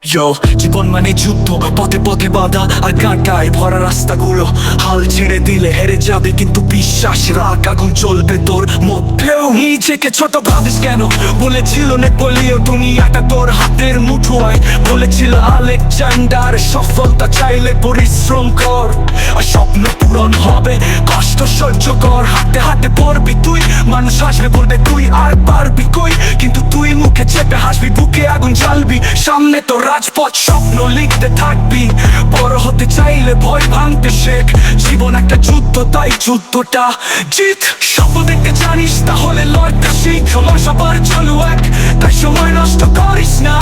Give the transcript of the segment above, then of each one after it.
জীবন মানে যুদ্ধ, পথে পথে বাধা আর কাঁটায় ভরা রাস্তাগুলো। হাল ছেড়ে দিলে হেরে যাবে, কিন্তু বিশ্বাস রাখ, আগুন চলবে তোর মধ্যেও। নিজেকে ছোট ভাবিস কেন? বলেছিল নেপোলিয়ন দুনিয়াটা তোর হাতের মুঠোয়। বলেছিল আলেকজান্ডার সফলতা চাইলে পরিশ্রম কর, আর স্বপ্ন পূরণ হবে, কষ্ট সহ্য কর। হাতে হাতে পড়বি তুই, মানুষ হাসবে বলবে তুই আর পারবি কই, কিন্তু তুই মুখে চেপে হাসবি, বুকে আগুন জ্বালবি। সামনে তোর রাজপথ, স্বপ্ন লিখতে থাকবি। বড় হতে চাইলে ভয় ভাঙতে শেখ, জীবন একটা যুদ্ধ, তাই যুদ্ধটা জিত। স্বপ্ন দেখতে জানিস তাহলে লড়তে শিখ, সময় সবার চলো এক, তাই সময় নষ্ট করিস না।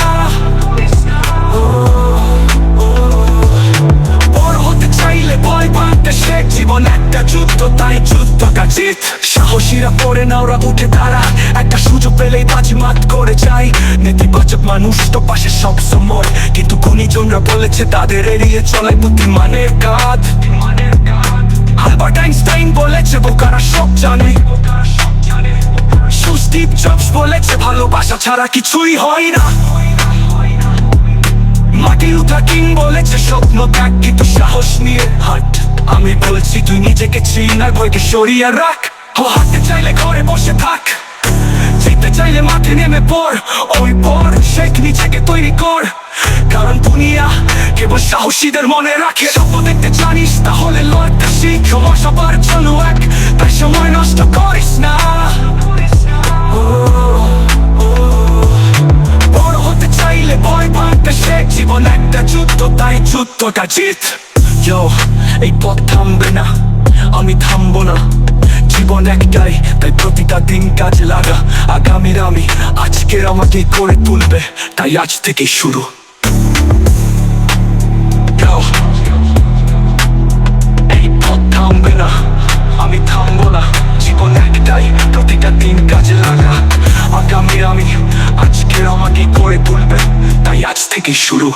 বড় হতে চাইলে ভয় ভাঙতে শেখ, জীবন একটা যুদ্ধ, তাই যুদ্ধটা জিত। সাহসীরা পড়ে না, ওরা উঠে দাঁড়া, একটা সুযোগ পেলেই বাজিমাত করে যায়। নেতিবাচক মানুষ তো পাশে সব সময়, কিন্তু গুণীজনরা বলেছে তাদের এড়িয়ে চলে বুদ্ধিমানের কাঁধ। আলবার্ট আইনস্টাইন বলেছে বোকারা সব জানে, স্টিভ জবস বলেছে ভালোবাসা ছাড়া কিছুই হয় না। মার্টিন লুথার কিং বলেছে স্বপ্ন ত্যাগ, কিন্তু সাহস নিয়ে হাঁট। আমি বলছি তুই নিজেকে চিন আর ভয়কে সরিয়ে রাখ। হাঁটতে চাইলে ঘরে বসে থাক, জিততে চাইলে মাঠে নেমে পড়। ওই পর শেখ, নিজেকে তৈরি কর, কারণ দুনিয়া কেবল সাহসীদের মনে রাখে। স্বপ্ন দেখতে জানিস তাহলে লড়তে শিখ, সময় সবার জন্য এক, তাই সময় নষ্ট করিস না। বড় হতে চাইলে ভয় ভাঙতে শেখ, জীবন একটা যুদ্ধ, তাই যুদ্ধটা জিত। এই পথ থামবে না, আমি থামবো না। জীবন একটাই, তাই প্রতিটা দিন কাজে লাগা। আগামীর আমি আজকের আমাকে করে তুলবে, তাই আজ থেকেই শুরু। এই পথ থামবে না, আমি থামবো না। জীবন একটাই, প্রতিটা দিন কাজে লাগা। আগামীর আমি আজকের আমাকে করে তুলবে, তাই আজ থেকেই শুরু।